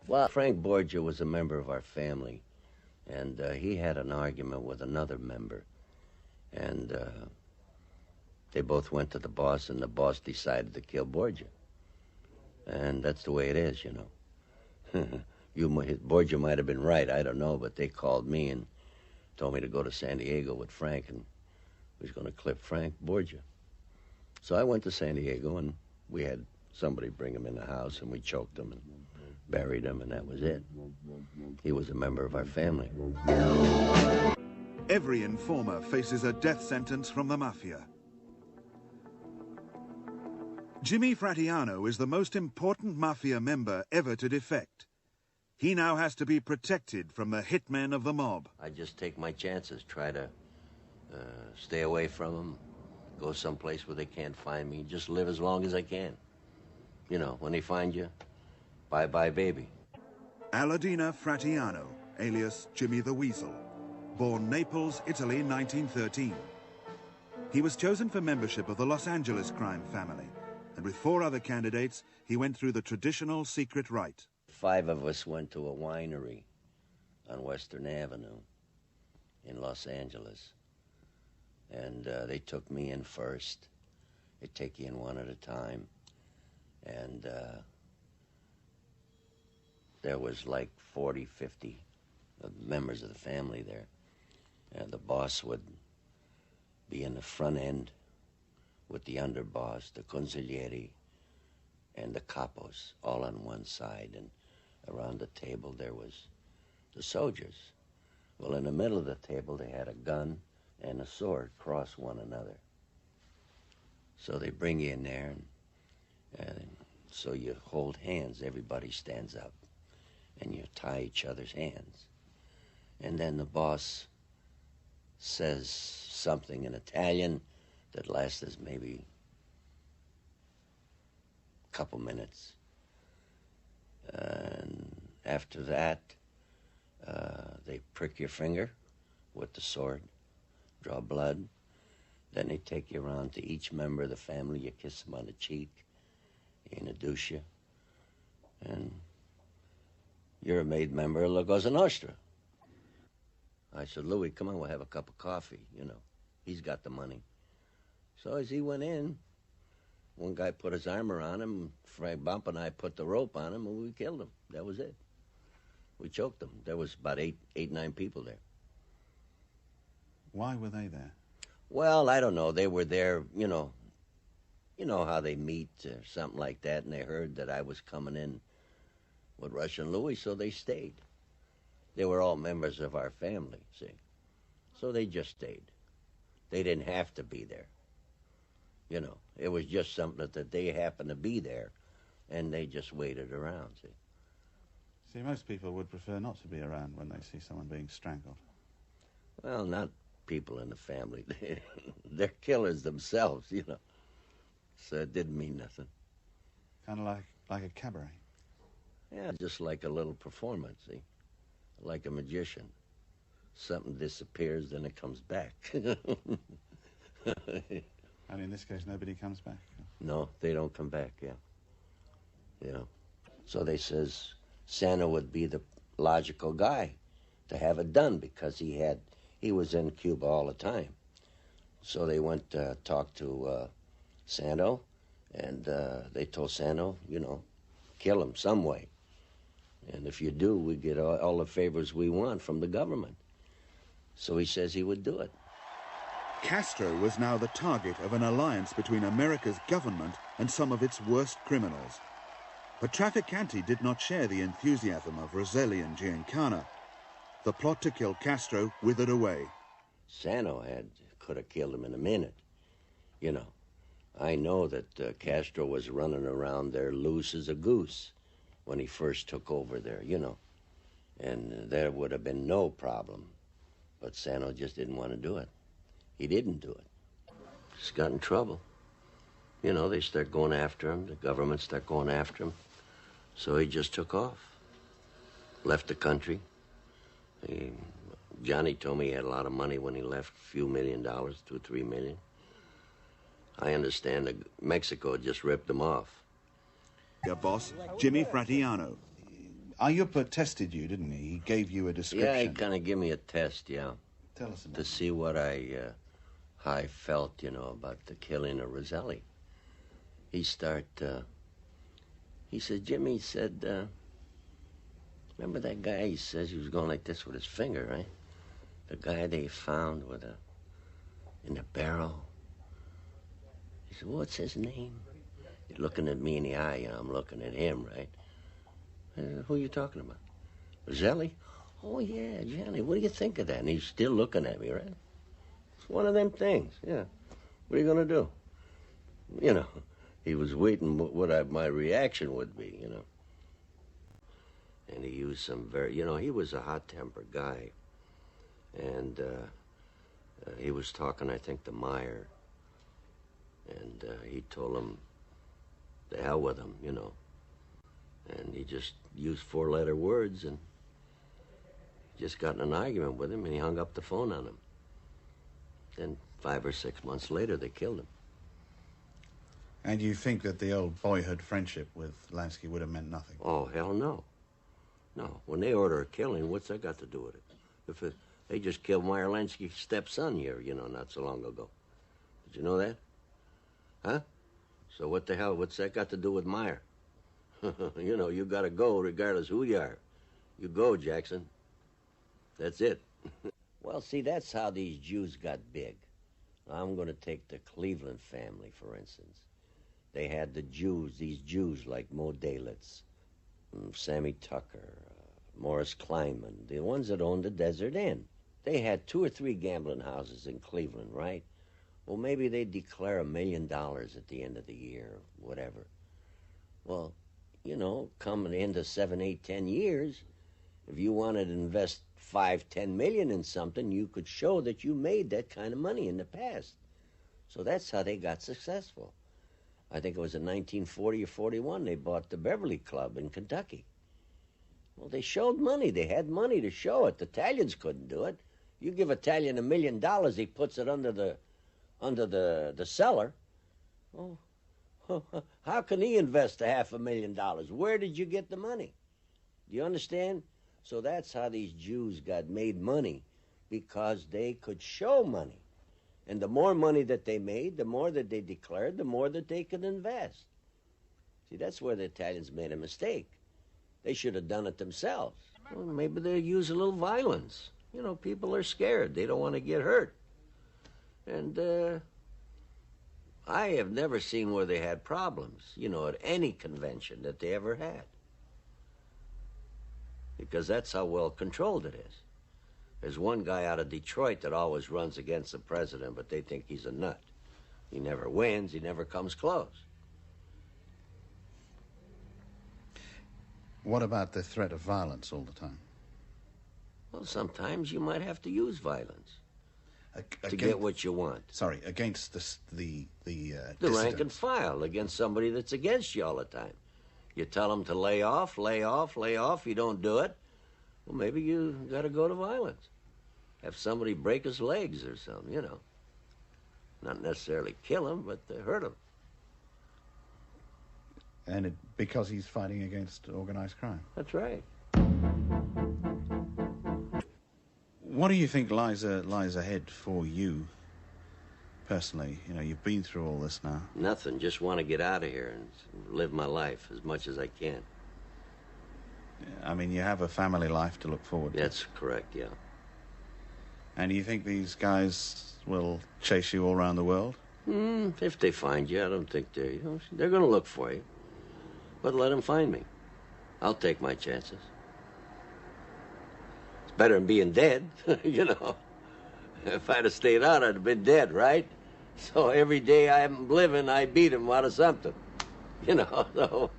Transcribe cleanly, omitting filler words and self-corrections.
Well, Frank Borgia was a member of our family, and he had an argument with another member, and they both went to the boss, and the boss decided to kill Borgia. And that's the way it is, you know. Borgia might have been right, I don't know, but they called me and told me to go to San Diego with Frank, and we was going to clip Frank Borgia. So I went to San Diego, and we had somebody bring him in the house, and we choked him and buried him, and that was it. He was a member of our family. Every informer faces a death sentence from the Mafia. Jimmy Fratianno is the most important Mafia member ever to defect. He now has to be protected from the hitmen of the mob. I just take my chances, try to stay away from them, go someplace where they can't find me, just live as long as I can. You know, when they find you, bye-bye, baby. Aladina Fratianno, alias Jimmy the Weasel, born Naples, Italy, 1913. He was chosen for membership of the Los Angeles crime family, and with 4 other candidates, he went through the traditional secret rite. 5 of us went to a winery on Western Avenue in Los Angeles, and they took me in first. They take you in one at a time, and there was like 40, 50 members of the family there, and the boss would be in the front end with the underboss, the consiglieri, and the capos, all on one side, and around the table there was the soldiers. Well, in the middle of the table they had a gun and a sword cross one another. So they bring you in there, and so you hold hands, everybody stands up, and you tie each other's hands. And then the boss says something in Italian that lasts maybe a couple minutes. And after that, they prick your finger with the sword, draw blood. Then they take you around to each member of the family. You kiss them on the cheek, you introduce you, and you're a made member of La Cosa Nostra. I said, Louis, come on, we'll have a cup of coffee, you know. He's got the money. So as he went in, one guy put his arm around him, Frank Bump and I put the rope on him, and we killed him. That was it. We choked him. There was about eight, 9 people there. Why were they there? Well, I don't know. They were there, you know how they meet or something like that, and they heard that I was coming in with Russian Louis, so they stayed. They were all members of our family, see. So they just stayed. They didn't have to be there. You know, it was just something that they happened to be there, and they just waited around, see. See, most people would prefer not to be around when they see someone being strangled. Well, not people in the family. They're killers themselves, you know. So it didn't mean nothing. Kind of like a cabaret. Yeah, just like a little performance, see? Like a magician. Something disappears, then it comes back. And in this case, nobody comes back? No, they don't come back, yeah. Yeah. So they says Santa would be the logical guy to have it done because he was in Cuba all the time. So they went to talk to Sano, and they told Sano, you know, kill him some way. And if you do, we get all the favors we want from the government. So he says he would do it. Castro was now the target of an alliance between America's government and some of its worst criminals. But Trafficante did not share the enthusiasm of Rosselli and Giancana. The plot to kill Castro withered away. Sano could have killed him in a minute. You know, I know that Castro was running around there loose as a goose when he first took over there, you know. And there would have been no problem. But Sano just didn't want to do it. He didn't do it. Just got in trouble. You know, they start going after him. The government start going after him. So he just took off. Left the country. Johnny told me he had a lot of money when he left, a few $1 million, $2 or $3 million. I understand that Mexico just ripped him off. Your boss, Jimmy Fratianno. Ayupa tested you, didn't he? He gave you a description. Yeah, he kind of gave me a test, yeah. Tell us about to see what how I felt, you know, about the killing of Roselli. He said, Jimmy, he said, remember that guy? He says he was going like this with his finger, right? The guy they found in the barrel. He said, what's his name? He's looking at me in the eye, and I'm looking at him, right? I said, who are you talking about? Roselli? Oh, yeah, Johnny, what do you think of that? And he's still looking at me, right? It's one of them things, yeah. What are you going to do? You know, he was waiting what my reaction would be, you know. And he used some you know, he was a hot-tempered guy. And he was talking, I think, to Meyer. And he told him, the hell with him, you know. And he just used four-letter words and just got in an argument with him, and he hung up the phone on him. Then 5 or 6 months later, they killed him. And you think that the old boyhood friendship with Lansky would have meant nothing? Oh, hell no. No. When they order a killing, what's that got to do with it? They just killed Meyer Lansky's stepson here, you know, not so long ago. Did you know that? Huh? So what the hell, what's that got to do with Meyer? You know, you got to go regardless who you are. You go, Jackson. That's it. Well, see, that's how these Jews got big. I'm going to take the Cleveland family, for instance. They had these Jews like Mo Dalitz, Sammy Tucker, Morris Kleinman, the ones that owned the Desert Inn. They had 2 or 3 gambling houses in Cleveland, right? Well, maybe they'd declare $1 million at the end of the year, or whatever. Well, you know, coming into 7, 8, 10 years, if you wanted to invest 5, 10 million in something, you could show that you made that kind of money in the past. So that's how they got successful. I think it was in 1940 or 41, they bought the Beverly Club in Kentucky. Well, they showed money. They had money to show it. The Italians couldn't do it. You give Italian $1 million, he puts it under the cellar. Oh, how can he invest $500,000? Where did you get the money? Do you understand? So that's how these Jews got made money, because they could show money. And the more money that they made, the more that they declared, the more that they could invest. See, that's where the Italians made a mistake. They should have done it themselves. Well, maybe they use a little violence. You know, people are scared. They don't want to get hurt. And I have never seen where they had problems, you know, at any convention that they ever had. Because that's how well controlled it is. There's one guy out of Detroit that always runs against the president, but they think he's a nut. He never wins. He never comes close. What about the threat of violence all the time? Well, sometimes you might have to use violence to get what you want. Sorry, against the rank and file, against somebody that's against you all the time. You tell them to lay off, lay off, lay off. You don't do it. Well, maybe you got to go to violence. Have somebody break his legs or something, you know. Not necessarily kill him, but hurt him. And because he's fighting against organized crime. That's right. What do you think lies ahead for you personally? You know, you've been through all this now. Nothing. Just want to get out of here and live my life as much as I can. I mean, you have a family life to look forward to. That's correct, yeah. And do you think these guys will chase you all around the world? If they find you, I don't think they're going to look for you. But let them find me. I'll take my chances. It's better than being dead, you know. If I'd have stayed out, I'd have been dead, right? So every day I'm living, I beat them out of something. You know, so